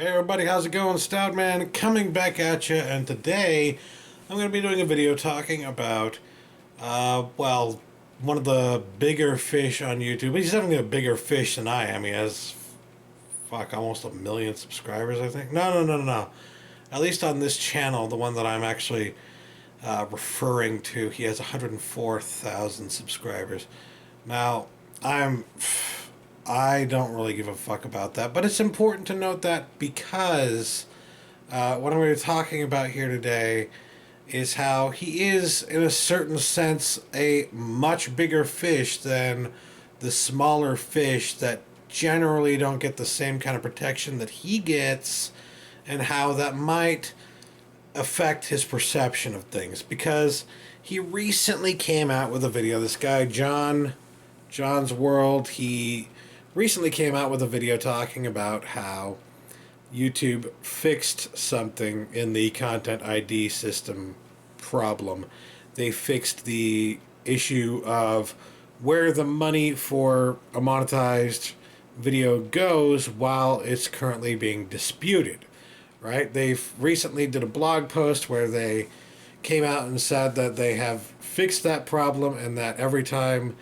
Hey everybody, how's it going? Stoutman coming back at you, and today I'm going to be doing a video talking about, well, one of the bigger fish on YouTube. He's definitely a bigger fish than I am. He has, fuck, almost 1 million subscribers, I think. No. At least on this channel, the one that I'm actually referring to, he has 104,000 subscribers. Now, I don't really give a fuck about that, but it's important to note that because what I'm going to be talking about here today is how he is, in a certain sense, a much bigger fish than the smaller fish that generally don't get the same kind of protection that he gets, and how that might affect his perception of things. Because he recently came out with a video, this guy, John's World, he recently came out with a video talking about how YouTube fixed something in the content ID system problem. They fixed the issue of where the money for a monetized video goes while it's currently being disputed, right? They recently did a blog post where they came out and said that they have fixed that problem, and that every time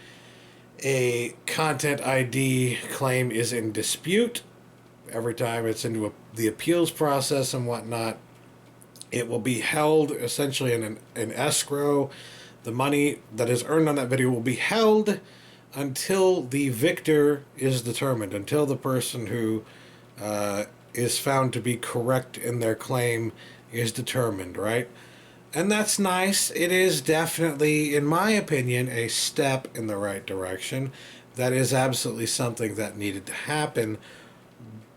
a content ID claim is in dispute, every time it's into the appeals process and whatnot, it will be held essentially in an escrow. The money that is earned on that video will be held until the victor is determined, until the person who is found to be correct in their claim is determined, right? And that's nice. It is definitely, in my opinion, a step in the right direction. That is absolutely something that needed to happen,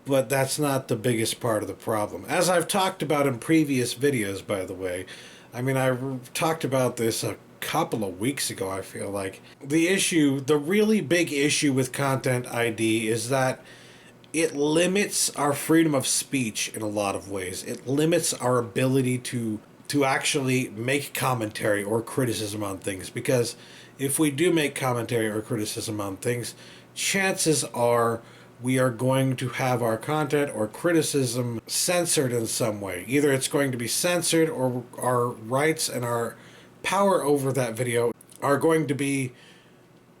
but that's not the biggest part of the problem. As I've talked about in previous videos, by the way, I mean, I talked about this a couple of weeks ago, I feel like. The really big issue with Content ID is that it limits our freedom of speech in a lot of ways. It limits our ability to actually make commentary or criticism on things, because if we do make commentary or criticism on things, chances are we are going to have our content or criticism censored in some way. Either it's going to be censored, or our rights and our power over that video are going to be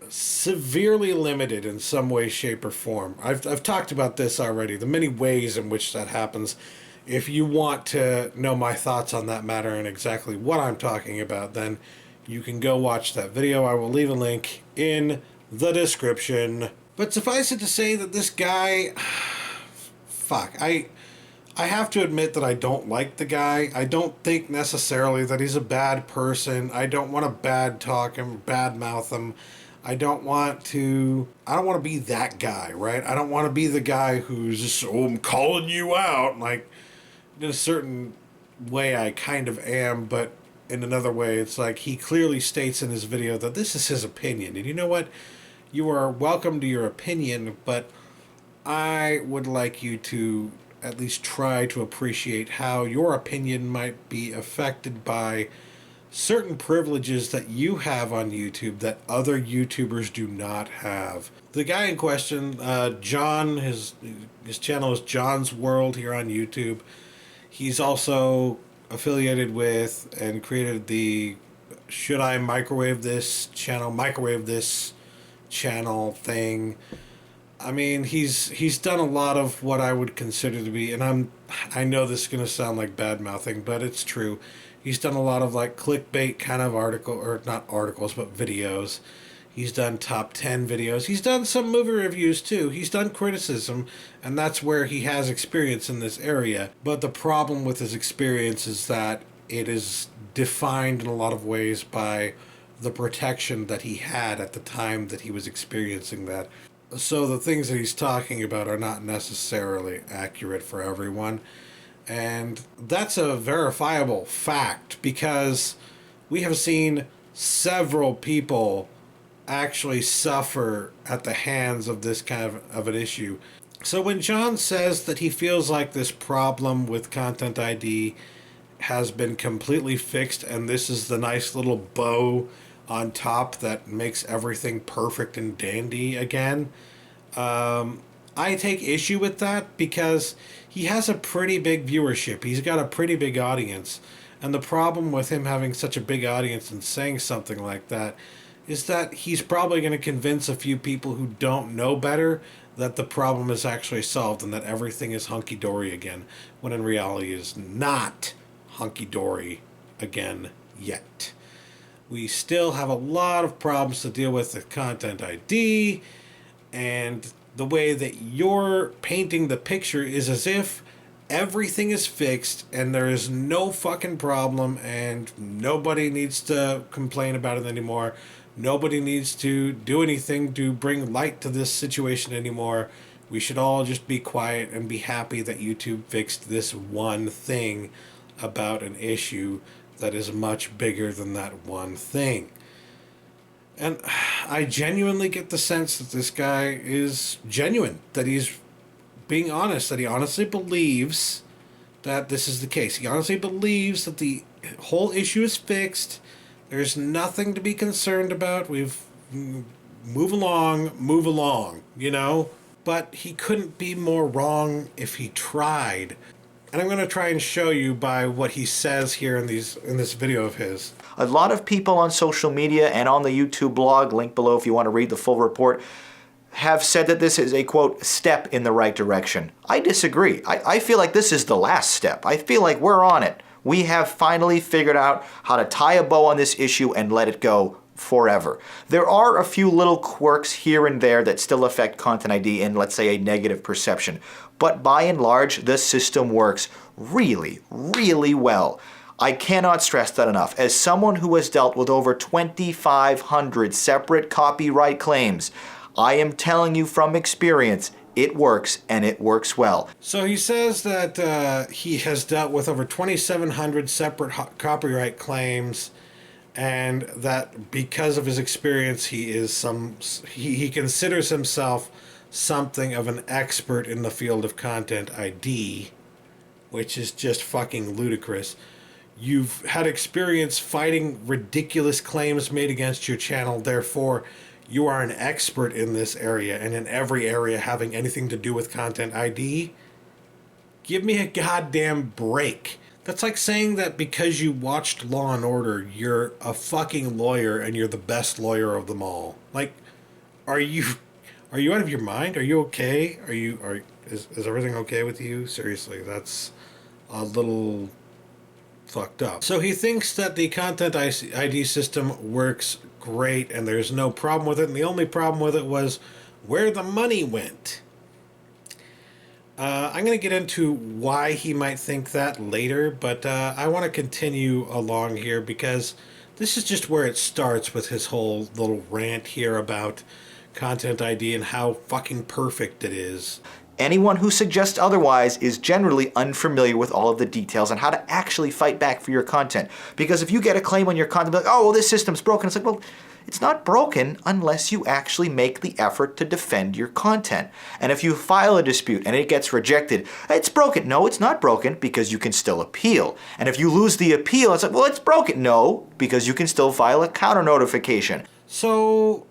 severely limited in some way, shape, or form. I've talked about this already, the many ways in which that happens. If you want to know my thoughts on that matter and exactly what I'm talking about, then you can go watch that video. I will leave a link in the description. But suffice it to say that this guy, fuck, I have to admit that I don't like the guy. I don't think necessarily that he's a bad person. I don't want to bad talk him, bad mouth him. I don't want to be that guy, right? I don't want to be the guy who's just, oh, I'm calling you out. Like, in a certain way I kind of am, but in another way it's like he clearly states in his video that this is his opinion. And you know what? You are welcome to your opinion, but I would like you to at least try to appreciate how your opinion might be affected by certain privileges that you have on YouTube that other YouTubers do not have. The guy in question, John, his channel is John's World here on YouTube. He's also affiliated with and created the Should I Microwave This channel thing. I mean, he's done a lot of what I would consider to be, and I know this is going to sound like bad mouthing, but it's true. He's done a lot of like clickbait kind of not articles, but videos. He's done top 10 videos. He's done some movie reviews too. He's done criticism, and that's where he has experience in this area. But the problem with his experience is that it is defined in a lot of ways by the protection that he had at the time that he was experiencing that. So the things that he's talking about are not necessarily accurate for everyone. And that's a verifiable fact, because we have seen several people actually suffer at the hands of this kind of an issue. So when John says that he feels like this problem with Content ID has been completely fixed and this is the nice little bow on top that makes everything perfect and dandy again, I take issue with that because he has a pretty big viewership. He's got a pretty big audience. And the problem with him having such a big audience and saying something like that is that he's probably going to convince a few people who don't know better that the problem is actually solved and that everything is hunky-dory again, when in reality it is not hunky-dory again yet. We still have a lot of problems to deal with the content ID, and the way that you're painting the picture is as if everything is fixed and there is no fucking problem and nobody needs to complain about it anymore. Nobody needs to do anything to bring light to this situation anymore. We should all just be quiet and be happy that YouTube fixed this one thing about an issue that is much bigger than that one thing. And I genuinely get the sense that this guy is genuine, that he's being honest, that he honestly believes that this is the case. He honestly believes that the whole issue is fixed. There's nothing to be concerned about. Move along, you know? But he couldn't be more wrong if he tried. And I'm going to try and show you by what he says here in this video of his. A lot of people on social media and on the YouTube blog, link below if you want to read the full report, have said that this is a, quote, step in the right direction. I disagree. I feel like this is the last step. I feel like we're on it. We have finally figured out how to tie a bow on this issue and let it go forever. There are a few little quirks here and there that still affect Content ID in, let's say, a negative perception. But by and large, the system works really, really well. I cannot stress that enough. As someone who has dealt with over 2,500 separate copyright claims, I am telling you from experience, it works, and it works well. So he says that he has dealt with over 2,700 separate copyright claims, and that because of his experience, he considers himself something of an expert in the field of Content ID, which is just fucking ludicrous. You've had experience fighting ridiculous claims made against your channel, therefore you are an expert in this area and in every area having anything to do with Content ID? Give me a goddamn break. That's like saying that because you watched Law and Order, you're a fucking lawyer and you're the best lawyer of them all. Like, are you out of your mind? Are you okay? Is everything okay with you? Seriously, that's a little fucked up. So he thinks that the Content ID system works great and there's no problem with it, and the only problem with it was where the money went. I'm going to get into why he might think that later, but I want to continue along here because this is just where it starts with his whole little rant here about Content ID and how fucking perfect it is. Anyone who suggests otherwise is generally unfamiliar with all of the details on how to actually fight back for your content. Because if you get a claim on your content, like, oh, well, this system's broken, it's like, well, it's not broken unless you actually make the effort to defend your content. And if you file a dispute and it gets rejected, it's broken. No, it's not broken because you can still appeal. And if you lose the appeal, it's like, well, it's broken. No, because you can still file a counter notification. So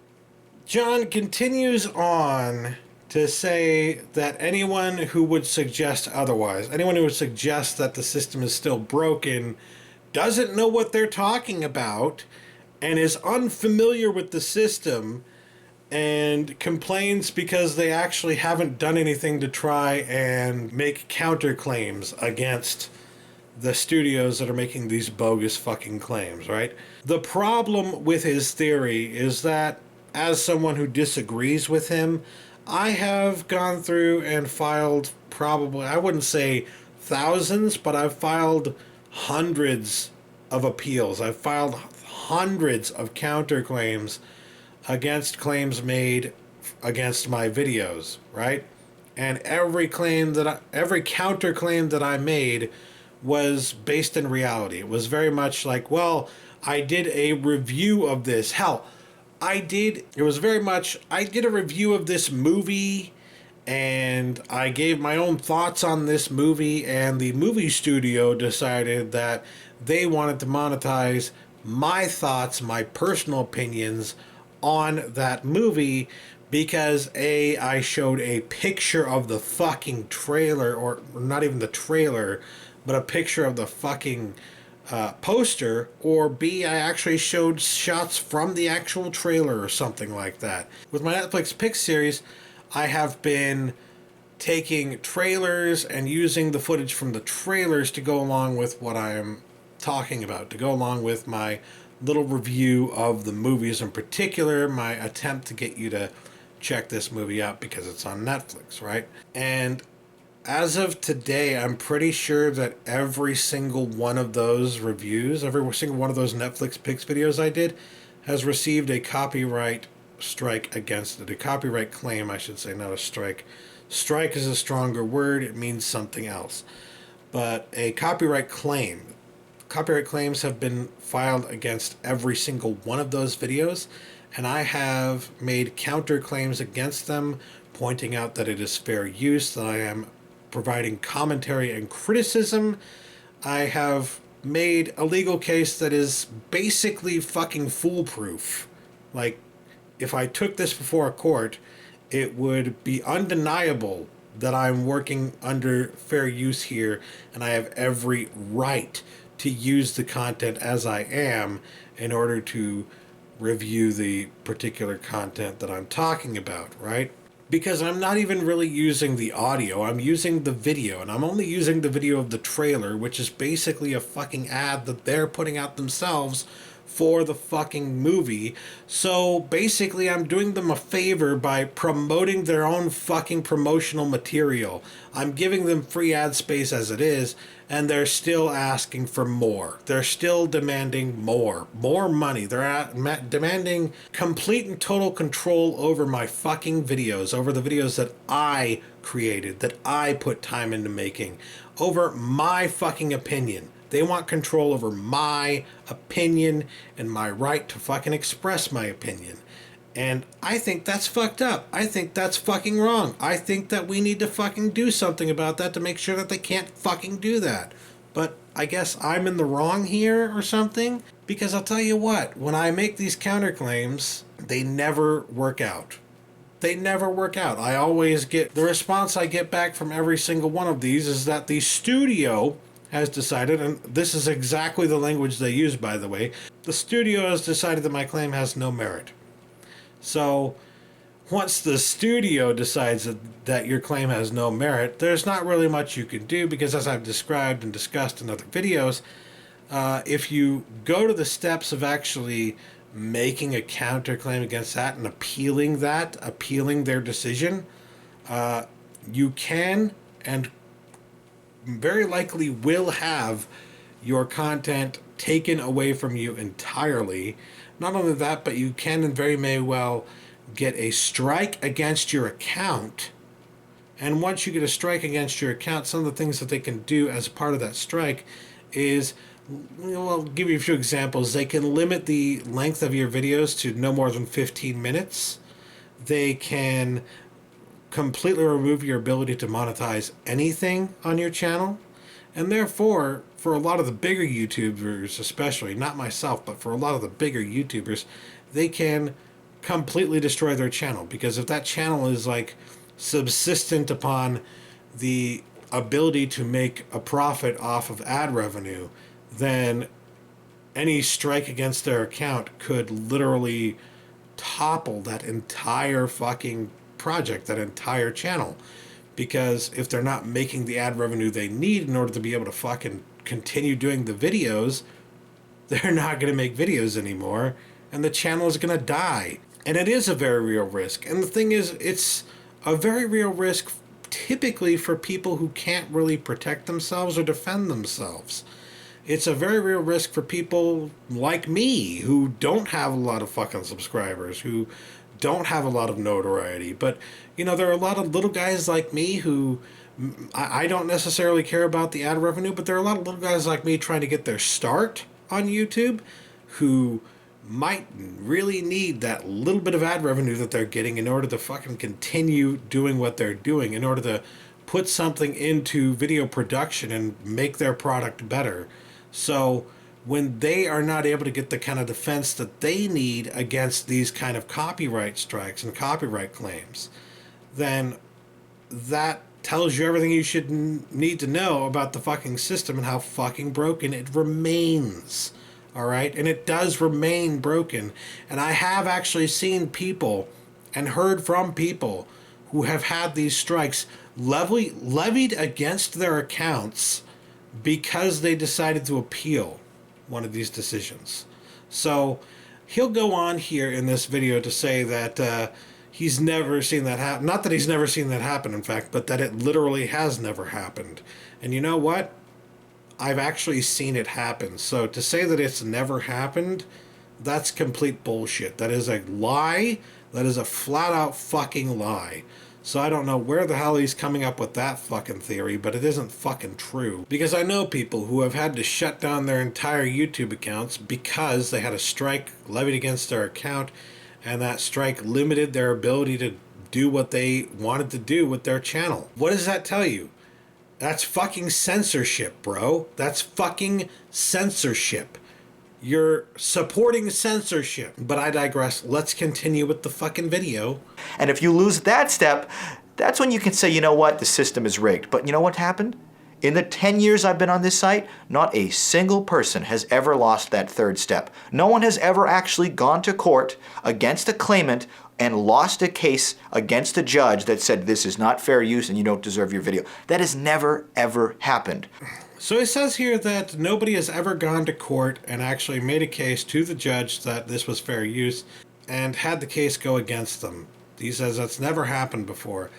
John continues on to say that anyone who would suggest otherwise, anyone who would suggest that the system is still broken, doesn't know what they're talking about and is unfamiliar with the system and complains because they actually haven't done anything to try and make counterclaims against the studios that are making these bogus fucking claims, right? The problem with his theory is that, as someone who disagrees with him, I have gone through and filed probably, I wouldn't say thousands, but I've filed hundreds of appeals. I've filed hundreds of counterclaims against claims made against my videos, right? And every counterclaim that I made was based in reality. It was very much like, well, I did a review of this. Hell, I did a review of this movie and I gave my own thoughts on this movie, and the movie studio decided that they wanted to monetize my thoughts, my personal opinions on that movie because I showed a picture of the fucking trailer, or not even the trailer, but a picture of the fucking poster, or B, I actually showed shots from the actual trailer or something like that. With my Netflix Pick series, I have been taking trailers and using the footage from the trailers to go along with what I am talking about, to go along with my little review of the movies, in particular my attempt to get you to check this movie out because it's on Netflix, right? And as of today, I'm pretty sure that every single one of those reviews, every single one of those Netflix Picks videos I did, has received a copyright strike against it. A copyright claim, I should say, not a strike. Strike is a stronger word, it means something else. But a copyright claim. Copyright claims have been filed against every single one of those videos, and I have made counterclaims against them, pointing out that it is fair use, that I am providing commentary and criticism. I have made a legal case that is basically fucking foolproof. Like, if I took this before a court, it would be undeniable that I'm working under fair use here, and I have every right to use the content as I am in order to review the particular content that I'm talking about, right? Because I'm not even really using the audio, I'm using the video, and I'm only using the video of the trailer, which is basically a fucking ad that they're putting out themselves for the fucking movie. So basically I'm doing them a favor by promoting their own fucking promotional material. I'm giving them free ad space as it is, and they're still asking for more. They're still demanding more money. They're demanding complete and total control over my fucking videos, over the videos that I created, that I put time into making, over my fucking opinion. They want control over my opinion and my right to fucking express my opinion. And I think that's fucked up. I think that's fucking wrong. I think that we need to fucking do something about that to make sure that they can't fucking do that. But I guess I'm in the wrong here or something. Because I'll tell you what, when I make these counterclaims, they never work out. They never work out. I always get, the response I get back from every single one of these is that the studio has decided, and this is exactly the language they use, by the way, the studio has decided that my claim has no merit. So once the studio decides that your claim has no merit, there's not really much you can do, because as I've described and discussed in other videos, if you go to the steps of actually making a counterclaim against that and appealing their decision, you can and very likely will have your content taken away from you entirely. Not only that, but you can and very may well get a strike against your account. And once you get a strike against your account, some of the things that they can do as part of that strike is, I'll give you a few examples. They can limit the length of your videos to no more than 15 minutes. They can completely remove your ability to monetize anything on your channel. And therefore, for a lot of the bigger YouTubers especially, not myself, but for a lot of the bigger YouTubers, they can completely destroy their channel. Because if that channel is like subsistent upon the ability to make a profit off of ad revenue, then any strike against their account could literally topple that entire fucking project, that entire channel. Because if they're not making the ad revenue they need in order to be able to fucking continue doing the videos, they're not going to make videos anymore, and the channel is going to die. And it is a very real risk. And the thing is, it's a very real risk typically for people who can't really protect themselves or defend themselves. It's a very real risk for people like me who don't have a lot of fucking subscribers, who don't have a lot of notoriety. But, you know, there are a lot of little guys like me who, I don't necessarily care about the ad revenue, but there are a lot of little guys like me trying to get their start on YouTube who might really need that little bit of ad revenue that they're getting in order to fucking continue doing what they're doing, in order to put something into video production and make their product better. So when they are not able to get the kind of defense that they need against these kind of copyright strikes and copyright claims, then that tells you everything you should need to know about the fucking system and how fucking broken it remains. All right? And it does remain broken. And I have actually seen people and heard from people who have had these strikes levied against their accounts because they decided to appeal one of these decisions. So he'll go on here in this video to say that he's never seen that happen. Not that he's never seen that happen, in fact, but that it literally has never happened. And you know what? I've actually seen it happen. So to say that it's never happened, that's complete bullshit. That is a lie. That is a flat out fucking lie. So I don't know where the hell he's coming up with that fucking theory, but it isn't fucking true. Because I know people who have had to shut down their entire YouTube accounts because they had a strike levied against their account, and that strike limited their ability to do what they wanted to do with their channel. What does that tell you? That's fucking censorship, bro. That's fucking censorship. You're supporting censorship. But I digress. Let's continue with the fucking video. And if you lose that step, that's when you can say, you know what, the system is rigged. But you know what happened? In the 10 years I've been on this site, not a single person has ever lost that third step. No one has ever actually gone to court against a claimant and lost a case against a judge that said this is not fair use and you don't deserve your video. That has never, ever happened. So it says here that nobody has ever gone to court and actually made a case to the judge that this was fair use and had the case go against them. He says that's never happened before.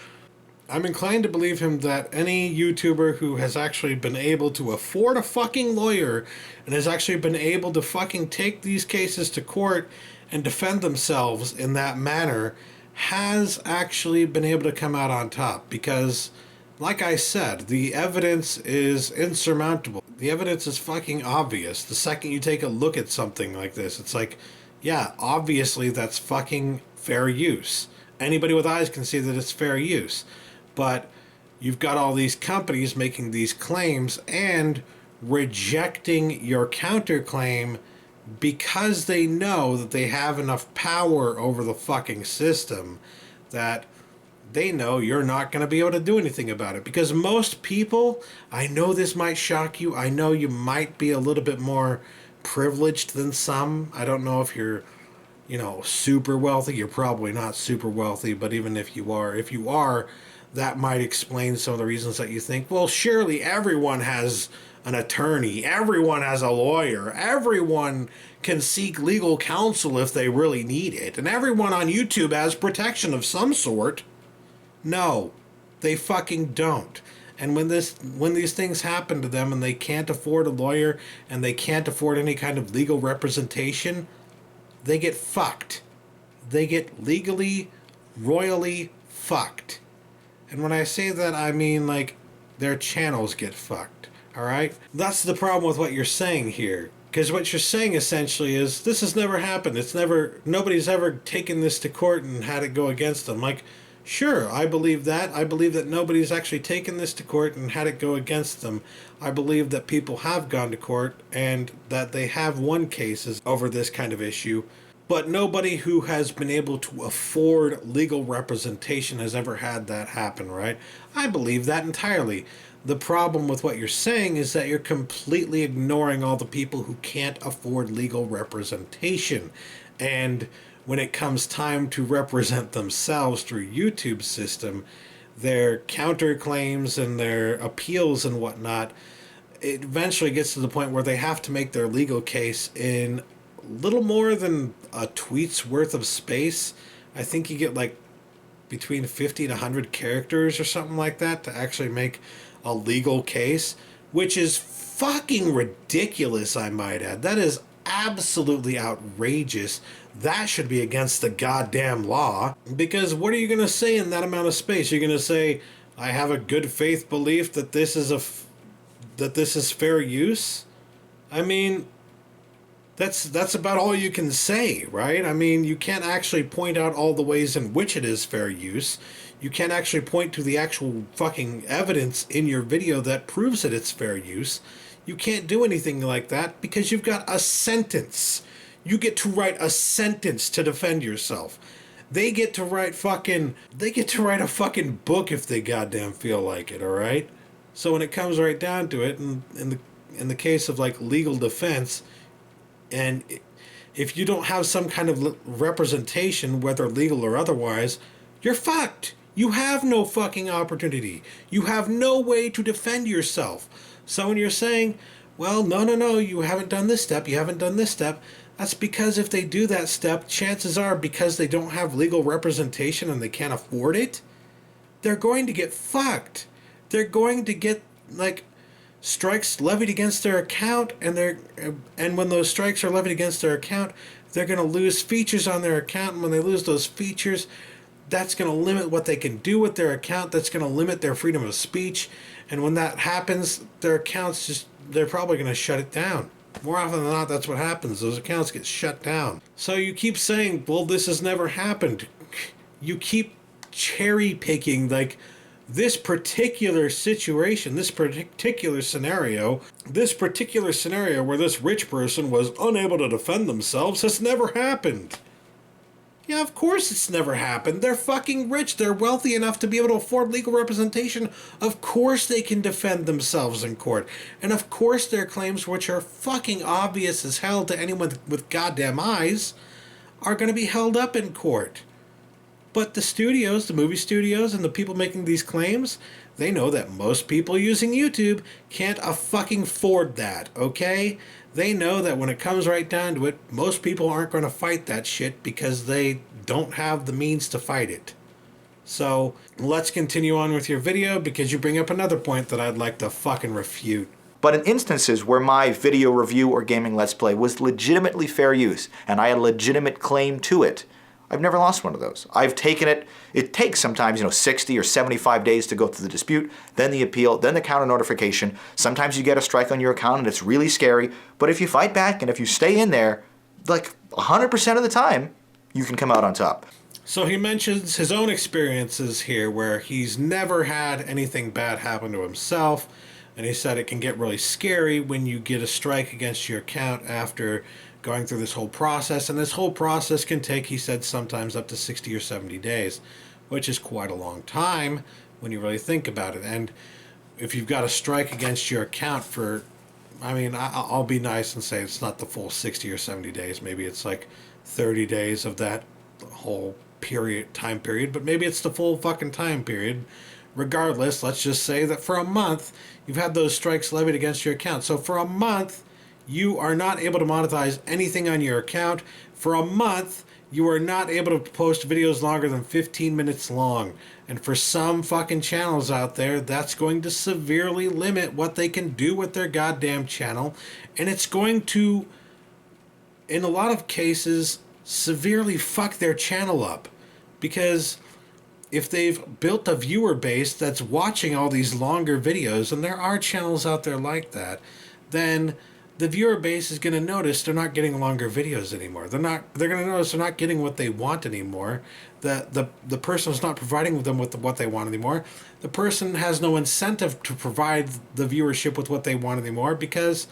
I'm inclined to believe him that any YouTuber who has actually been able to afford a fucking lawyer and has actually been able to fucking take these cases to court and defend themselves in that manner has actually been able to come out on top. Because, like I said, the evidence is insurmountable. The evidence is fucking obvious. The second you take a look at something like this, it's like, yeah, obviously that's fucking fair use. Anybody with eyes can see that it's fair use. But you've got all these companies making these claims and rejecting your counterclaim because they know that they have enough power over the fucking system that they know you're not going to be able to do anything about it. Because most people, I know this might shock you, I know you might be a little bit more privileged than some. I don't know if you're, super wealthy. You're probably not super wealthy, but even if you are, that might explain some of the reasons that you think, well, surely everyone has an attorney, everyone has a lawyer, everyone can seek legal counsel if they really need it, and everyone on YouTube has protection of some sort. No, they fucking don't. And when these things happen to them and they can't afford a lawyer and they can't afford any kind of legal representation, they get fucked. They get legally, royally fucked. And when I say that, I mean, like, their channels get fucked, all right? That's the problem with what you're saying here. Because what you're saying, essentially, is this has never happened. Nobody's ever taken this to court and had it go against them. Like, sure, I believe that. I believe that nobody's actually taken this to court and had it go against them. I believe that people have gone to court and that they have won cases over this kind of issue. But nobody who has been able to afford legal representation has ever had that happen, right? I believe that entirely. The problem with what you're saying is that you're completely ignoring all the people who can't afford legal representation. And when it comes time to represent themselves through YouTube's system, their counterclaims and their appeals and whatnot, it eventually gets to the point where they have to make their legal case in little more than a tweet's worth of space. I think you get like between 50 and 100 characters or something like that to actually make a legal case, which is fucking ridiculous, I might add. That is absolutely outrageous. That should be against the goddamn law. Because what are you going to say in that amount of space? You're going to say, I have a good faith belief that this is fair use? I mean, that's about all you can say, right? I mean, you can't actually point out all the ways in which it is fair use. You can't actually point to the actual fucking evidence in your video that proves that it's fair use. You can't do anything like that because you've got a sentence. You get to write a sentence to defend yourself. They get to write a fucking book if they goddamn feel like it, all right? So when it comes right down to it, in the case of like legal defense, and if you don't have some kind of representation, whether legal or otherwise, you're fucked. You have no fucking opportunity. You have no way to defend yourself. So when you're saying, well, no, you haven't done this step, you haven't done this step, that's because if they do that step, chances are, because they don't have legal representation and they can't afford it, they're going to get fucked. They're going to get, like, strikes levied against their account, and when those strikes are levied against their account, they're going to lose features on their account, and when they lose those features, that's going to limit what they can do with their account. That's going to limit their freedom of speech, and when that happens, their accounts they're probably going to shut it down. More often than not, that's what happens. Those accounts get shut down. So you keep saying, well, this has never happened. You keep cherry picking, like, this particular situation, this particular scenario where this rich person was unable to defend themselves has never happened. Yeah, of course it's never happened. They're fucking rich. They're wealthy enough to be able to afford legal representation. Of course they can defend themselves in court. And of course their claims, which are fucking obvious as hell to anyone with goddamn eyes, are going to be held up in court. But the studios, the movie studios, and the people making these claims, they know that most people using YouTube can't fucking afford that, okay? They know that when it comes right down to it, most people aren't going to fight that shit because they don't have the means to fight it. So, let's continue on with your video because you bring up another point that I'd like to fucking refute. But in instances where my video review or gaming let's play was legitimately fair use, and I had a legitimate claim to it, I've never lost one of those. I've taken it. It takes sometimes, 60 or 75 days to go through the dispute, then the appeal, then the counter notification. Sometimes you get a strike on your account and it's really scary. But if you fight back and if you stay in there, like 100% of the time, you can come out on top. So he mentions his own experiences here where he's never had anything bad happen to himself. And he said it can get really scary when you get a strike against your account after going through this whole process, and this whole process can take, he said, sometimes up to 60 or 70 days, which is quite a long time when you really think about it. And if you've got a strike against your account for, I'll be nice and say it's not the full 60 or 70 days. Maybe it's like 30 days of that whole time period, but maybe it's the full fucking time period. Regardless, let's just say that for a month, you've had those strikes levied against your account. So for a month, you are not able to monetize anything on your account. For a month, you are not able to post videos longer than 15 minutes long. And for some fucking channels out there, that's going to severely limit what they can do with their goddamn channel. And it's going to, in a lot of cases, severely fuck their channel up. Because if they've built a viewer base that's watching all these longer videos, and there are channels out there like that, then the viewer base is going to notice they're not getting longer videos anymore. They're going to notice they're not getting what they want anymore. The person's not providing them with what they want anymore. The person has no incentive to provide the viewership with what they want anymore because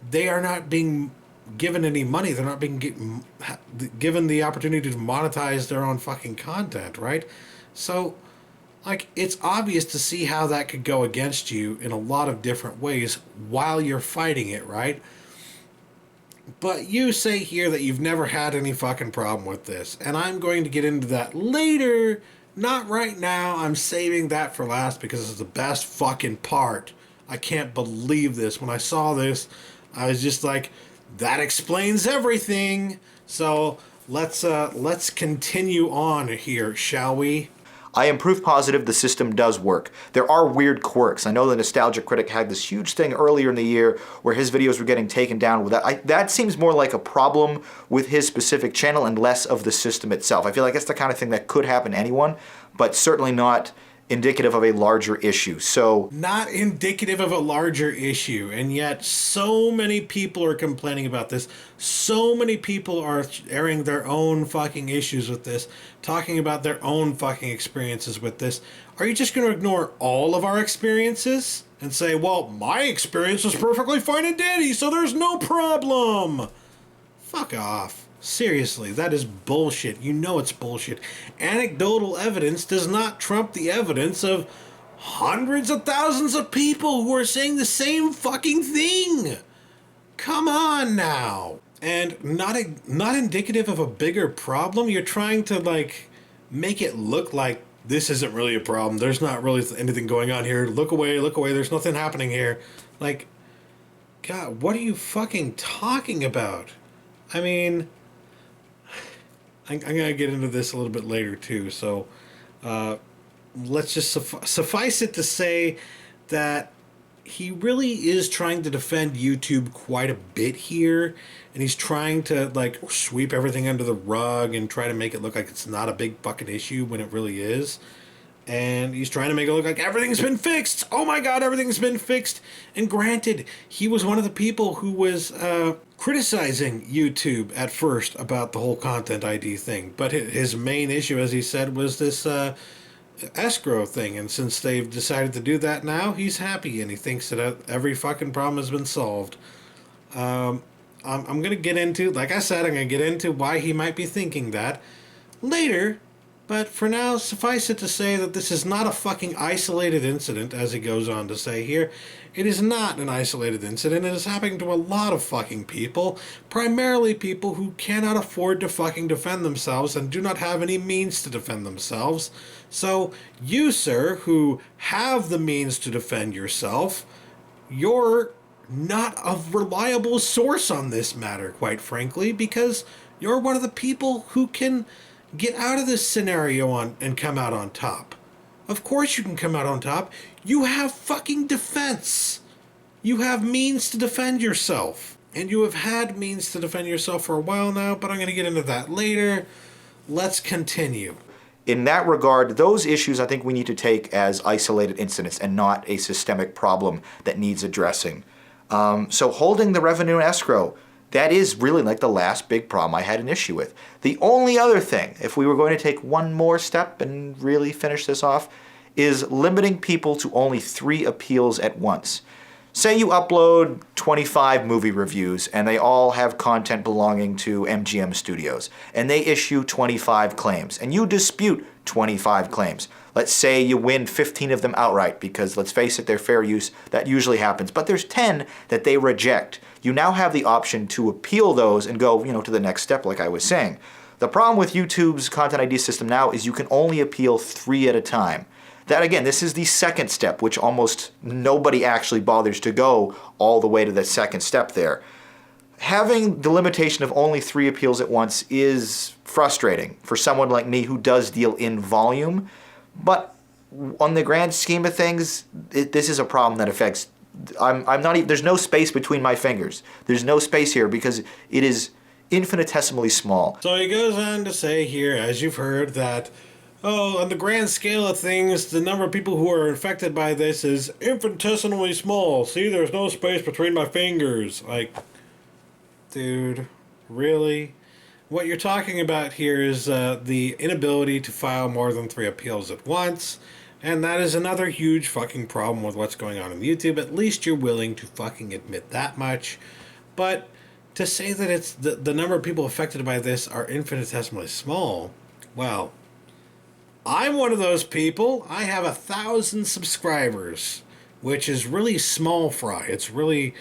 they are not being given any money. They're not being given the opportunity to monetize their own fucking content, right? So, like, it's obvious to see how that could go against you in a lot of different ways while you're fighting it, right? But you say here that you've never had any fucking problem with this, and I'm going to get into that later, not right now. I'm saving that for last because it's the best fucking part. I can't believe this. When I saw this, I was just like, that explains everything. So let's continue on here, shall we? I am proof positive the system does work. There are weird quirks. I know the Nostalgia Critic had this huge thing earlier in the year where his videos were getting taken down with that. That seems more like a problem with his specific channel and less of the system itself. I feel like that's the kind of thing that could happen to anyone, but certainly not indicative of a larger issue. So, not indicative of a larger issue, and yet so many people are complaining about this. So many people are airing their own fucking issues with this, talking about their own fucking experiences with this. Are you just going to ignore all of our experiences and say, well, my experience was perfectly fine and dandy, so there's no problem? Fuck off. Seriously, that is bullshit. You know it's bullshit. Anecdotal evidence does not trump the evidence of hundreds of thousands of people who are saying the same fucking thing. Come on now. And not indicative of a bigger problem. You're trying to make it look like this isn't really a problem. There's not really anything going on here. Look away, look away. There's nothing happening here. Like, God, what are you fucking talking about? I mean, I'm going to get into this a little bit later too. So let's just suffice it to say that he really is trying to defend YouTube quite a bit here, and he's trying to sweep everything under the rug and try to make it look like it's not a big fucking issue when it really is. And he's trying to make it look like everything's been fixed. Oh my God, everything's been fixed. And granted, he was one of the people who was criticizing YouTube at first about the whole Content ID thing. But his main issue, as he said, was this Escrow thing, and since they've decided to do that now, he's happy and he thinks that every fucking problem has been solved. I'm gonna get into, like I said, I'm gonna get into why he might be thinking that later, but for now, suffice it to say that this is not a fucking isolated incident, as he goes on to say here. It is not an isolated incident. It is happening to a lot of fucking people, primarily people who cannot afford to fucking defend themselves and do not have any means to defend themselves. So you, sir, who have the means to defend yourself, you're not a reliable source on this matter, quite frankly, because you're one of the people who can get out of this scenario and come out on top. Of course you can come out on top. You have fucking defense. You have means to defend yourself. And you have had means to defend yourself for a while now, but I'm going to get into that later. Let's continue. In that regard, those issues I think we need to take as isolated incidents and not a systemic problem that needs addressing. So holding the revenue in escrow, that is really like the last big problem I had an issue with. The only other thing, if we were going to take one more step and really finish this off, is limiting people to only 3 appeals at once. Say you upload 25 movie reviews and they all have content belonging to MGM Studios, and they issue 25 claims, and you dispute 25 claims. Let's say you win 15 of them outright because, let's face it, they're fair use. That usually happens. But there's 10 that they reject. You now have the option to appeal those and go, to the next step, like I was saying. The problem with YouTube's Content ID system now is you can only appeal 3 at a time. That, again, this is the second step, which almost nobody actually bothers to go all the way to the second step there. Having the limitation of only 3 appeals at once is frustrating for someone like me who does deal in volume, but on the grand scheme of things, this is a problem that affects, I'm not even, there's no space between my fingers. There's no space here because it is infinitesimally small. So he goes on to say here, as you've heard, that on the grand scale of things, the number of people who are affected by this is infinitesimally small. See, there's no space between my fingers. Like, dude, really? What you're talking about here is the inability to file more than 3 appeals at once, and that is another huge fucking problem with what's going on YouTube. At least you're willing to fucking admit that much. But to say that it's the number of people affected by this are infinitesimally small, well, I'm one of those people. I have 1,000 subscribers, which is really small fry. It's really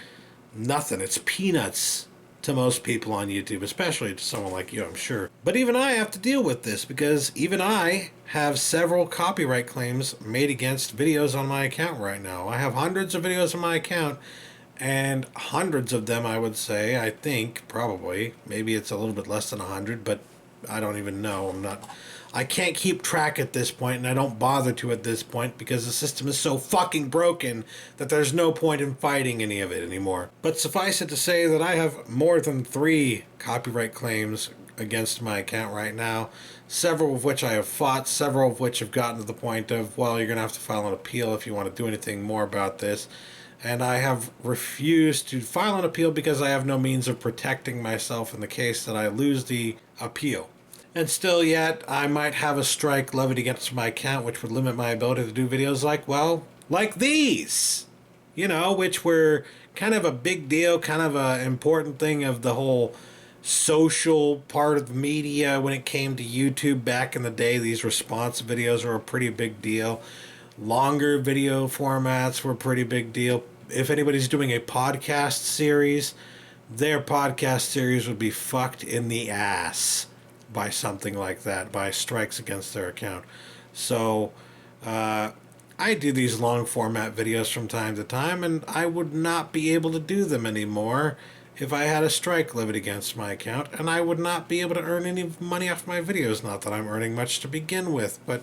nothing. It's peanuts to most people on YouTube, especially to someone like you, I'm sure. But even I have to deal with this because even I have several copyright claims made against videos on my account right now. I have hundreds of videos on my account, and hundreds of them, I would say, I think, probably. Maybe it's a little bit less than 100, but I don't even know. I can't keep track at this point, and I don't bother to at this point because the system is so fucking broken that there's no point in fighting any of it anymore. But suffice it to say that I have more than 3 copyright claims against my account right now, several of which I have fought, several of which have gotten to the point of, well, you're going to have to file an appeal if you want to do anything more about this. And I have refused to file an appeal because I have no means of protecting myself in the case that I lose the appeal. And still yet, I might have a strike levied against my account, which would limit my ability to do videos like, well, like these. You know, which were kind of a big deal, kind of a important thing of the whole social part of the media when it came to YouTube back in the day. These response videos were a pretty big deal. Longer video formats were a pretty big deal. If anybody's doing a podcast series, their podcast series would be fucked in the ass by something like that, by strikes against their account. So, I do these long format videos from time to time, and I would not be able to do them anymore if I had a strike levied against my account, and I would not be able to earn any money off my videos. Not that I'm earning much to begin with, but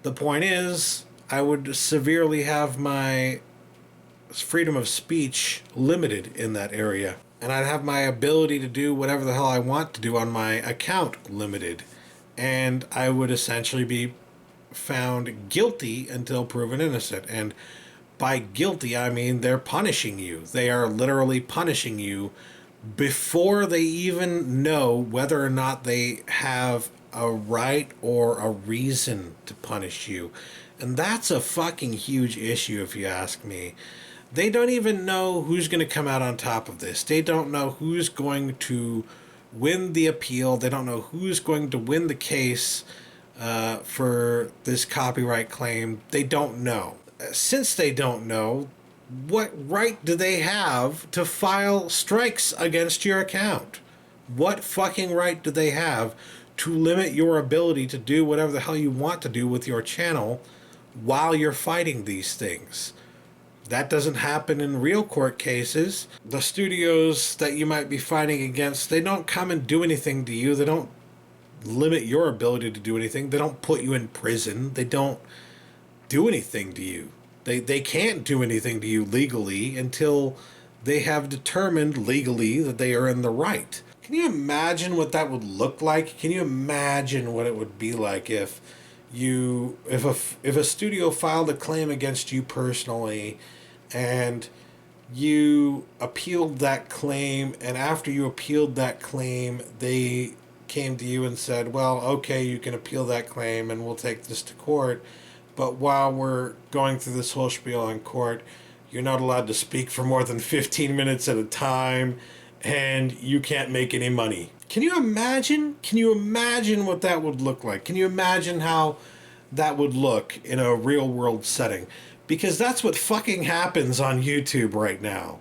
the point is, I would severely have my freedom of speech limited in that area. And I'd have my ability to do whatever the hell I want to do on my account limited. And I would essentially be found guilty until proven innocent. And by guilty, I mean they're punishing you. They are literally punishing you before they even know whether or not they have a right or a reason to punish you. And that's a fucking huge issue if you ask me. They don't even know who's going to come out on top of this. They don't know who's going to win the appeal. They don't know who's going to win the case for this copyright claim. They don't know. Since they don't know, what right do they have to file strikes against your account? What fucking right do they have to limit your ability to do whatever the hell you want to do with your channel while you're fighting these things? That doesn't happen in real court cases. The studios that you might be fighting against, they don't come and do anything to you. They don't limit your ability to do anything. They don't put you in prison. They don't do anything to you. They can't do anything to you legally until they have determined legally that they are in the right. Can you imagine what that would look like? Can you imagine what it would be like if a studio filed a claim against you personally, and you appealed that claim, and after you appealed that claim, they came to you and said, well, okay, you can appeal that claim and we'll take this to court, but while we're going through this whole spiel in court, you're not allowed to speak for more than 15 minutes at a time, and you can't make any money. Can you imagine? Can you imagine what that would look like? Can you imagine how that would look in a real world setting? Because that's what fucking happens on YouTube right now.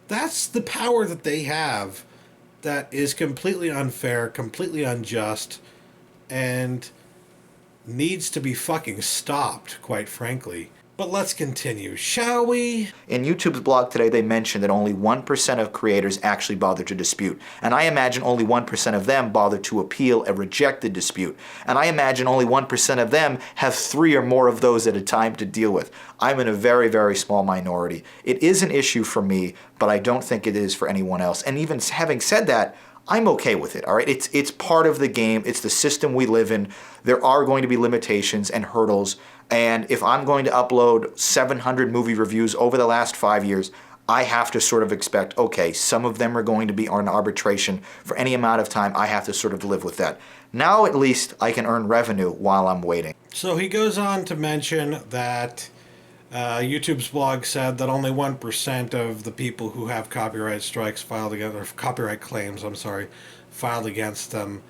That's the power that they have that is completely unfair, completely unjust, and needs to be fucking stopped, quite frankly. But let's continue, shall we? In YouTube's blog today, they mentioned that only 1% of creators actually bother to dispute. And I imagine only 1% of them bother to appeal and reject the dispute. And I imagine only 1% of them have 3 or more of those at a time to deal with. I'm in a very, very small minority. It is an issue for me, but I don't think it is for anyone else. And even having said that, I'm okay with it, all right? It's part of the game. It's the system we live in. There are going to be limitations and hurdles. And if I'm going to upload 700 movie reviews over the last 5 years, I have to sort of expect, okay, some of them are going to be on arbitration for any amount of time. I have to sort of live with that. Now at least I can earn revenue while I'm waiting. So he goes on to mention that YouTube's blog said that only 1% of the people who have copyright strikes filed against, or copyright claims, filed against them,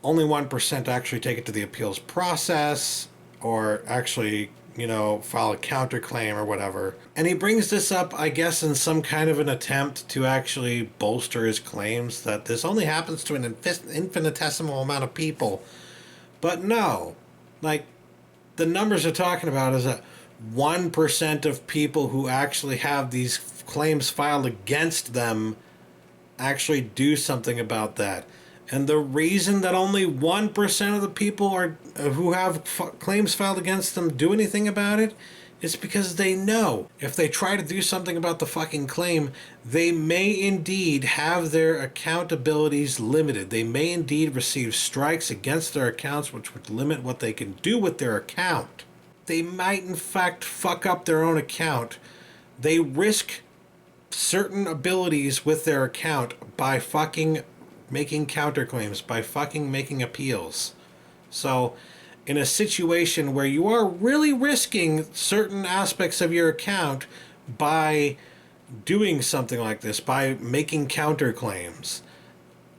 only 1% actually take it to the appeals process, or actually, file a counterclaim or whatever. And he brings this up, I guess, in some kind of an attempt to actually bolster his claims that this only happens to an infinitesimal amount of people. But no, the numbers they're talking about is that 1% of people who actually have these claims filed against them actually do something about that. And the reason that only 1% of the people who have claims filed against them do anything about it is because they know if they try to do something about the fucking claim, they may indeed have their accountabilities limited. They may indeed receive strikes against their accounts, which would limit what they can do with their account. They might, in fact, fuck up their own account. They risk certain abilities with their account by fucking making counterclaims, by fucking making appeals. So, in a situation where you are really risking certain aspects of your account by doing something like this, by making counterclaims,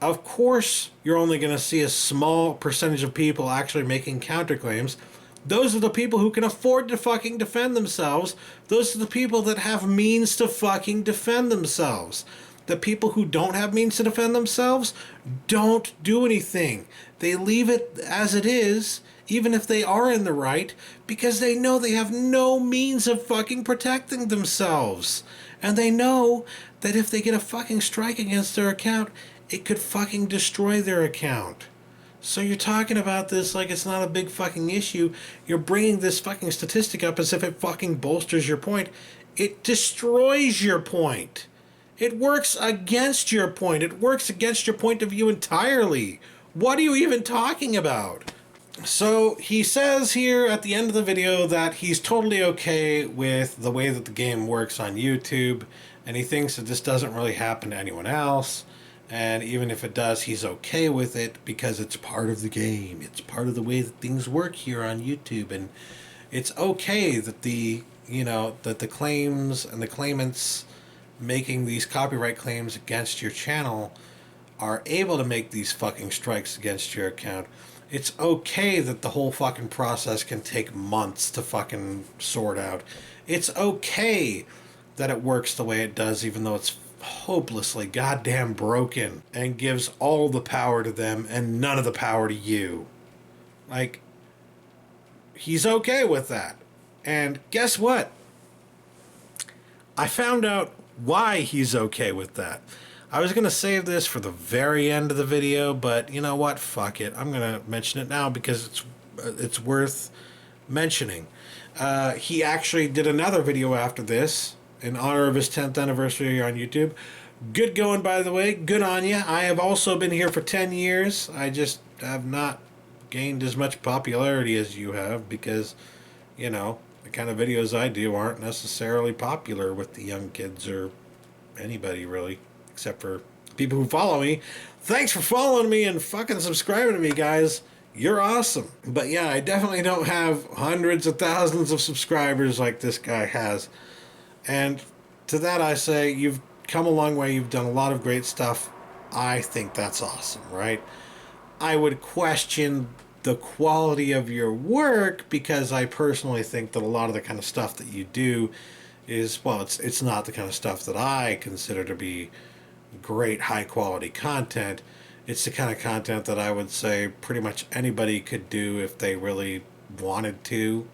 of course you're only going to see a small percentage of people actually making counterclaims. Those are the people who can afford to fucking defend themselves. Those are the people that have means to fucking defend themselves. The people who don't have means to defend themselves don't do anything. They leave it as it is, even if they are in the right, because they know they have no means of fucking protecting themselves. And they know that if they get a fucking strike against their account, it could fucking destroy their account. So you're talking about this like it's not a big fucking issue. You're bringing this fucking statistic up as if it fucking bolsters your point. It destroys your point. It works against your point. It works against your point of view entirely. What are you even talking about? So he says here at the end of the video that he's totally okay with the way that the game works on YouTube, and he thinks that this doesn't really happen to anyone else. And even if it does, he's okay with it because it's part of the game. It's part of the way that things work here on YouTube. And it's okay that the claims and the claimants making these copyright claims against your channel are able to make these fucking strikes against your account. It's okay that the whole fucking process can take months to fucking sort out. It's okay that it works the way it does, even though it's hopelessly goddamn broken and gives all the power to them and none of the power to you. Like, he's okay with that. And guess what? I found out why he's okay with that. I was going to save this for the very end of the video, but you know what? Fuck it. I'm going to mention it now because it's worth mentioning. He actually did another video after this in honor of his 10th anniversary on YouTube. Good going, by the way. Good on you. I have also been here for 10 years. I just have not gained as much popularity as you have because, you know, the kind of videos I do aren't necessarily popular with the young kids or anybody really, except for people who follow me. Thanks for following me and fucking subscribing to me, guys. You're awesome. But yeah, I definitely don't have hundreds of thousands of subscribers like this guy has. And to that I say, you've come a long way. You've done a lot of great stuff. I think that's awesome, right? I would question the quality of your work because I personally think that a lot of the kind of stuff that you do is, well, it's not the kind of stuff that I consider to be great high quality content. It's the kind of content that I would say pretty much anybody could do if they really wanted to.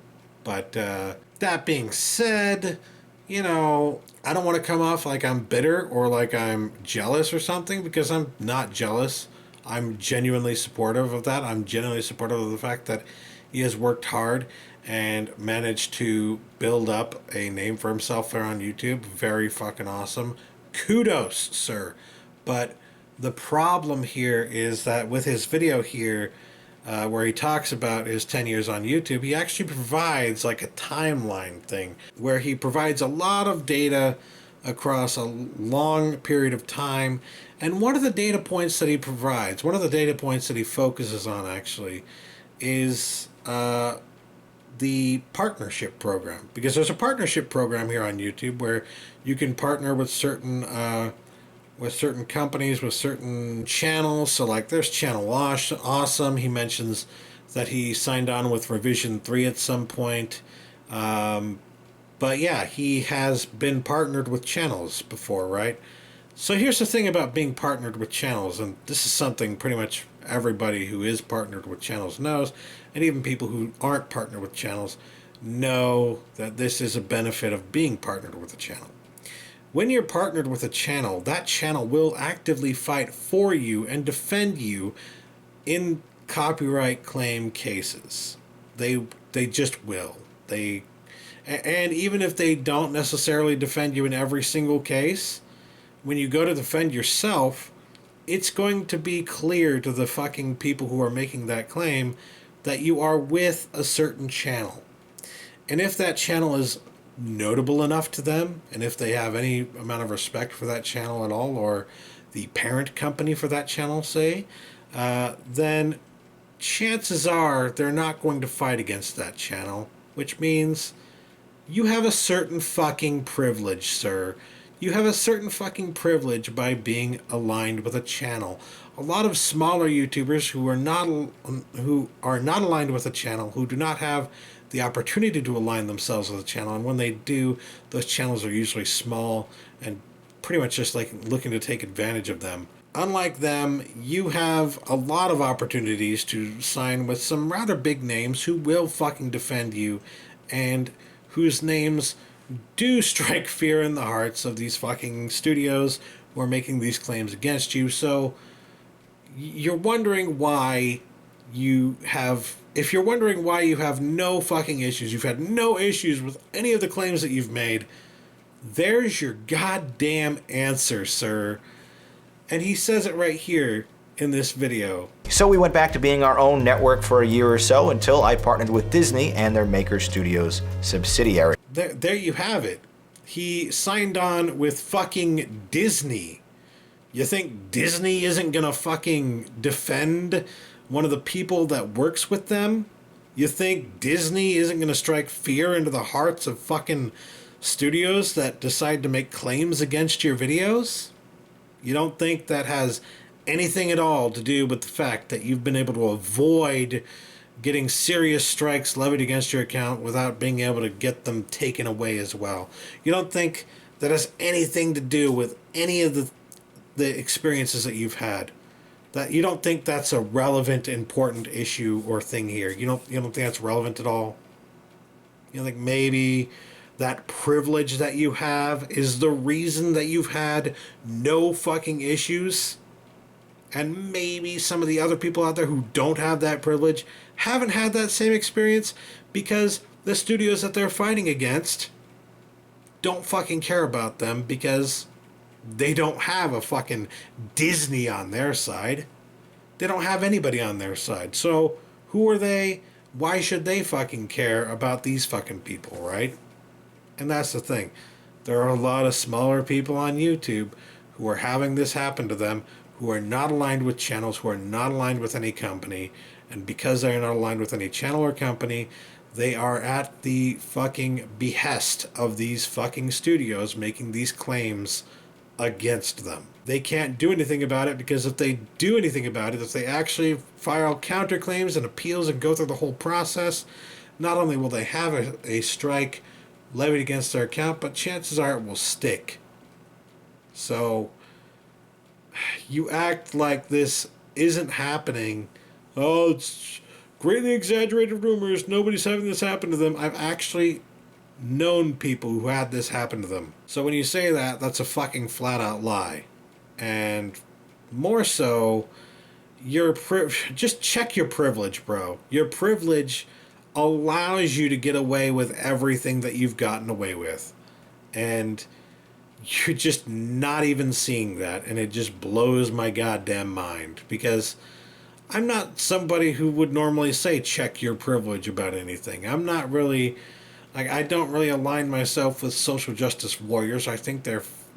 But that being said, you know, I don't want to come off like I'm bitter or like I'm jealous or something, because I'm not jealous. I'm genuinely supportive of that. I'm genuinely supportive of the fact that he has worked hard and managed to build up a name for himself there on YouTube. Very fucking awesome. Kudos, sir. But the problem here is that with his video here, where he talks about his 10 years on YouTube, he actually provides like a timeline thing where he provides a lot of data across a long period of time. And one of the data points that he provides, one of the data points that he focuses on actually, is the partnership program. Because there's a partnership program here on YouTube where you can partner with certain companies, with certain channels. So like there's Channel Awesome. He mentions that he signed on with Revision 3 at some point. But yeah, he has been partnered with channels before, right? So here's the thing about being partnered with channels, and this is something pretty much everybody who is partnered with channels knows, and even people who aren't partnered with channels know that this is a benefit of being partnered with a channel. When you're partnered with a channel, that channel will actively fight for you and defend you in copyright claim cases. They just will. And even if they don't necessarily defend you in every single case, when you go to defend yourself, it's going to be clear to the fucking people who are making that claim that you are with a certain channel. And if that channel is notable enough to them, and if they have any amount of respect for that channel at all, or the parent company for that channel, say, then chances are they're not going to fight against that channel, which means you have a certain fucking privilege, sir. You have a certain fucking privilege by being aligned with a channel. A lot of smaller YouTubers who are not aligned with a channel, who do not have the opportunity to align themselves with a channel, and when they do, those channels are usually small and pretty much just like looking to take advantage of them. Unlike them, you have a lot of opportunities to sign with some rather big names who will fucking defend you and whose names do strike fear in the hearts of these fucking studios who are making these claims against you. So you're wondering why you have... If you're wondering why you have no fucking issues, you've had no issues with any of the claims that you've made, there's your goddamn answer, sir. And he says it right here in this video. So we went back to being our own network for a year or so until I partnered with Disney and their Maker Studios subsidiary. There you have it. He signed on with fucking Disney. You think Disney isn't gonna fucking defend one of the people that works with them? You think Disney isn't gonna strike fear into the hearts of fucking studios that decide to make claims against your videos? You don't think that has anything at all to do with the fact that you've been able to avoid getting serious strikes levied against your account without being able to get them taken away as well? You don't think that has anything to do with any of the experiences that you've had? That you don't think that's a relevant, important issue or thing here? You don't think that's relevant at all? You think maybe that privilege that you have is the reason that you've had no fucking issues? And maybe some of the other people out there who don't have that privilege haven't had that same experience because the studios that they're fighting against don't fucking care about them because they don't have a fucking Disney on their side. They don't have anybody on their side. So who are they? Why should they fucking care about these fucking people, right? And that's the thing. There are a lot of smaller people on YouTube who are having this happen to them, who are not aligned with channels, who are not aligned with any company, and because they're not aligned with any channel or company, they are at the fucking behest of these fucking studios making these claims against them. They can't do anything about it because if they do anything about it, if they actually file counterclaims and appeals and go through the whole process, not only will they have a strike levied against their account, but chances are it will stick. So you act like this isn't happening. Oh, it's greatly exaggerated rumors. Nobody's having this happen to them. I've actually known people who had this happen to them. So when you say that, that's a fucking flat out lie. And more so, just check your privilege, bro. Your privilege allows you to get away with everything that you've gotten away with. And you're just not even seeing that, and it just blows my goddamn mind, because I'm not somebody who would normally say check your privilege about anything. I'm not really, I don't really align myself with social justice warriors. I think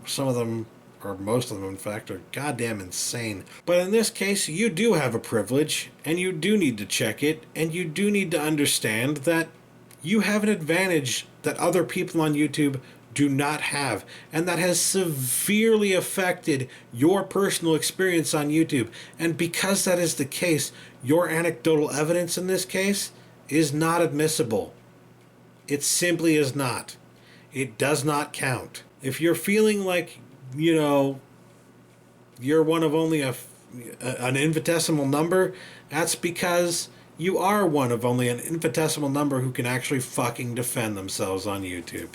some of them, or most of them in fact, are goddamn insane. But in this case, you do have a privilege, and you do need to check it, and you do need to understand that you have an advantage that other people on YouTube do not have, and that has severely affected your personal experience on YouTube. And because that is the case, your anecdotal evidence in this case is not admissible. It simply is not. It does not count. If you're feeling like, you're one of only an infinitesimal number, that's because you are one of only an infinitesimal number who can actually fucking defend themselves on YouTube.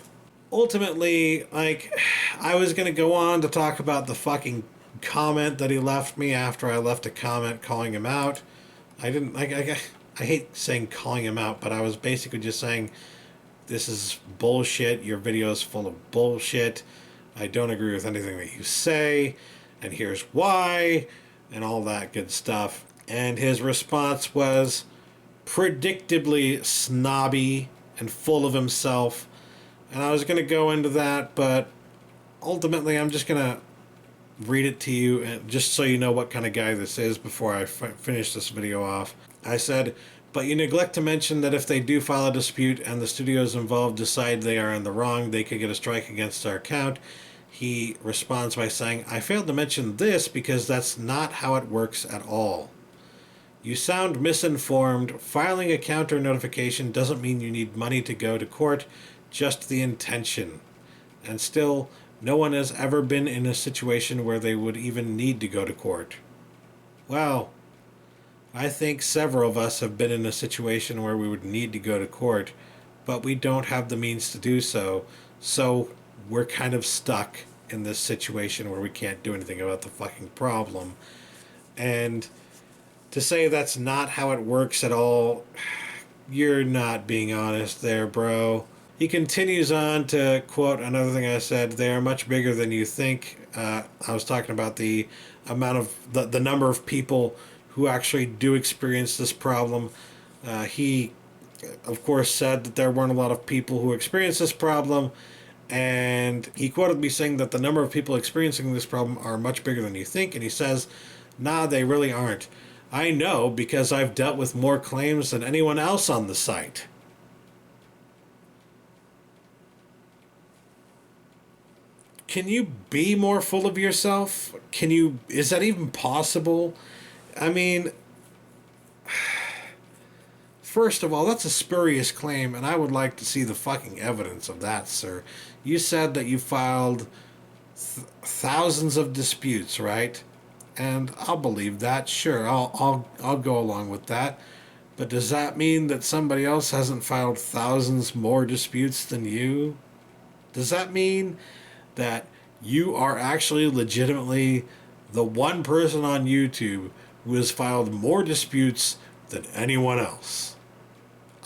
Ultimately, I was going to go on to talk about the fucking comment that he left me after I left a comment calling him out. I hate saying calling him out, but I was basically just saying, this is bullshit, your video is full of bullshit, I don't agree with anything that you say, and here's why, and all that good stuff. And his response was predictably snobby and full of himself. And I was going to go into that, but ultimately I'm just going to, read it to you, and just so you know what kind of guy this is before I finish this video off. I said, but you neglect to mention that if they do file a dispute and the studios involved decide they are in the wrong, they could get a strike against our account. He responds by saying, I failed to mention this because that's not how it works at all. You sound misinformed. Filing a counter notification doesn't mean you need money to go to court, just the intention. And still, no one has ever been in a situation where they would even need to go to court. Well, I think several of us have been in a situation where we would need to go to court, but we don't have the means to do so, so we're kind of stuck in this situation where we can't do anything about the fucking problem. And to say that's not how it works at all, you're not being honest there, bro. He continues on to quote another thing I said, they are much bigger than you think. I was talking about the amount of, the number of people who actually do experience this problem. He, of course, said that there weren't a lot of people who experience this problem, and he quoted me saying that the number of people experiencing this problem are much bigger than you think, and he says, nah, they really aren't. I know because I've dealt with more claims than anyone else on the site. Can you be more full of yourself? Is that even possible? I mean, first of all, that's a spurious claim, and I would like to see the fucking evidence of that, sir. You said that you filed thousands of disputes, right? And I'll believe that. Sure, I'll go along with that. But does that mean that somebody else hasn't filed thousands more disputes than you? Does that mean that you are actually legitimately the one person on YouTube who has filed more disputes than anyone else?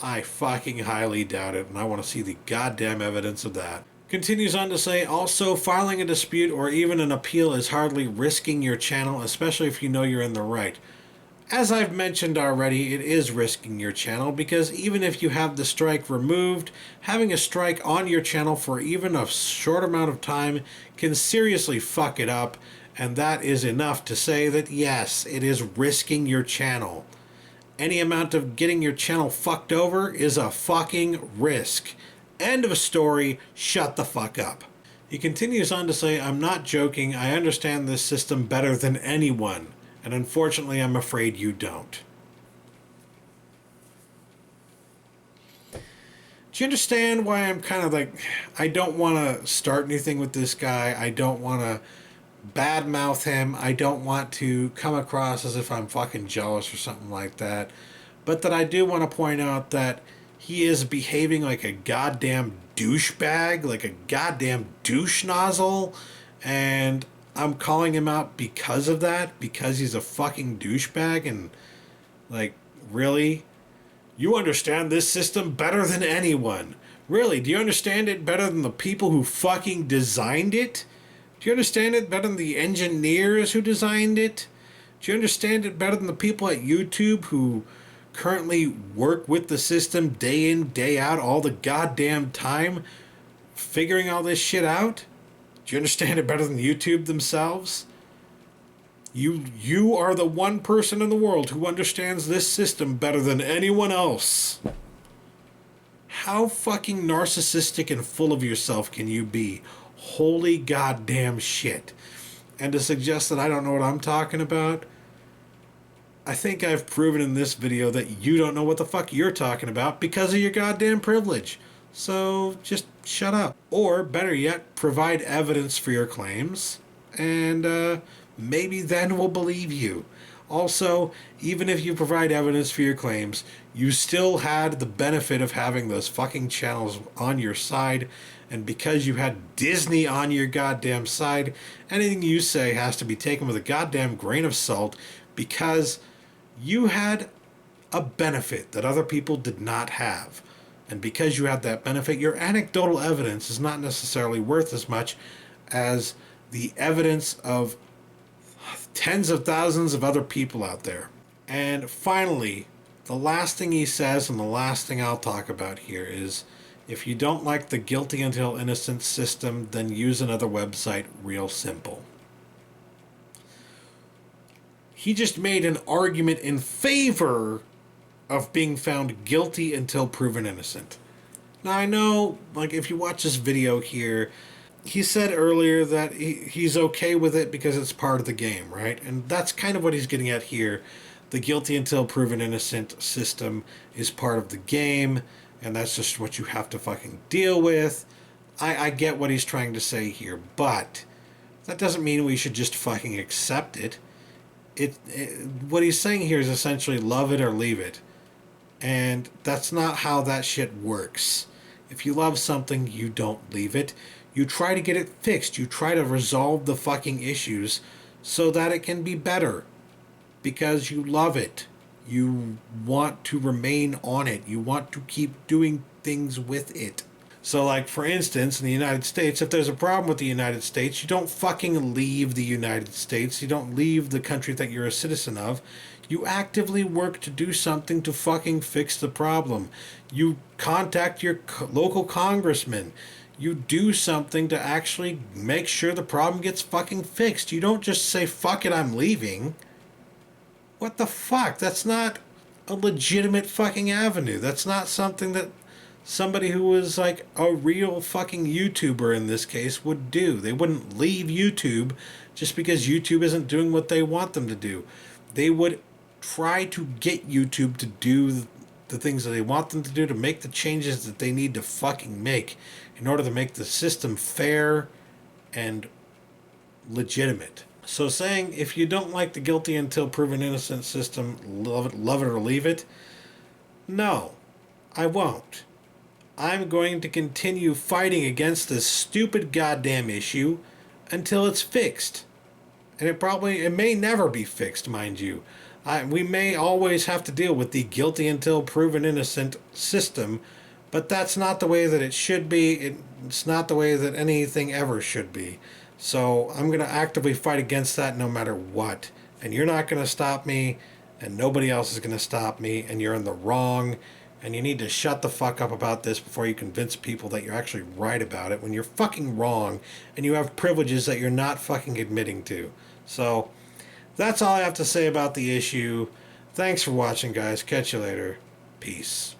I fucking highly doubt it, and I want to see the goddamn evidence of that. Continues on to say, also, filing a dispute or even an appeal is hardly risking your channel, especially if you know you're in the right. As I've mentioned already, it is risking your channel, because even if you have the strike removed, having a strike on your channel for even a short amount of time can seriously fuck it up, and that is enough to say that yes, it is risking your channel. Any amount of getting your channel fucked over is a fucking risk. End of story, shut the fuck up. He continues on to say, I'm not joking, I understand this system better than anyone, and unfortunately I'm afraid you don't. Do you understand why I'm kind of like, I don't want to start anything with this guy, I don't want to badmouth him, I don't want to come across as if I'm fucking jealous or something like that, but that I do want to point out that he is behaving like a goddamn douchebag, like a goddamn douche nozzle, and I'm calling him out because of that, because he's a fucking douchebag, and, like, really? You understand this system better than anyone. Really, do you understand it better than the people who fucking designed it? Do you understand it better than the engineers who designed it? Do you understand it better than the people at YouTube who currently work with the system day in, day out, all the goddamn time, figuring all this shit out? Do you understand it better than YouTube themselves? You are the one person in the world who understands this system better than anyone else. How fucking narcissistic and full of yourself can you be? Holy goddamn shit. And to suggest that I don't know what I'm talking about, I think I've proven in this video that you don't know what the fuck you're talking about because of your goddamn privilege. So just shut up. Or, better yet, provide evidence for your claims, and maybe then we'll believe you. Also, even if you provide evidence for your claims, you still had the benefit of having those fucking channels on your side, and because you had Disney on your goddamn side, anything you say has to be taken with a goddamn grain of salt, because you had a benefit that other people did not have. And because you had that benefit, your anecdotal evidence is not necessarily worth as much as the evidence of tens of thousands of other people out there. And finally, the last thing he says, and the last thing I'll talk about here, is if you don't like the guilty until innocent system, then use another website, real simple. He just made an argument in favor of being found guilty until proven innocent. Now, I know, like, if you watch this video here, he said earlier that he's okay with it because it's part of the game, right? And that's kind of what he's getting at here. The guilty until proven innocent system is part of the game, and that's just what you have to fucking deal with. I get what he's trying to say here, but that doesn't mean we should just fucking accept it. What he's saying here is essentially love it or leave it. And that's not how that shit works. If you love something, you don't leave it. You try to get it fixed. You try to resolve the fucking issues so that it can be better. Because you love it. You want to remain on it. You want to keep doing things with it. So, like, for instance, in the United States, if there's a problem with the United States, you don't fucking leave the United States. You don't leave the country that you're a citizen of. You actively work to do something to fucking fix the problem. You contact your local congressman. You do something to actually make sure the problem gets fucking fixed. You don't just say, fuck it, I'm leaving. What the fuck? That's not a legitimate fucking avenue. That's not something that somebody who was like a real fucking YouTuber in this case would do. They wouldn't leave YouTube just because YouTube isn't doing what they want them to do. They would try to get YouTube to do the things that they want them to do, to make the changes that they need to fucking make in order to make the system fair and legitimate. So saying if you don't like the guilty until proven innocent system, love it or leave it, no, I won't. I'm going to continue fighting against this stupid goddamn issue until it's fixed. And it may never be fixed, mind you. We may always have to deal with the guilty until proven innocent system, but that's not the way that it should be. It's not the way that anything ever should be. So I'm going to actively fight against that no matter what. And you're not going to stop me, and nobody else is going to stop me, and you're in the wrong. And you need to shut the fuck up about this before you convince people that you're actually right about it when you're fucking wrong and you have privileges that you're not fucking admitting to. So, that's all I have to say about the issue. Thanks for watching, guys. Catch you later. Peace.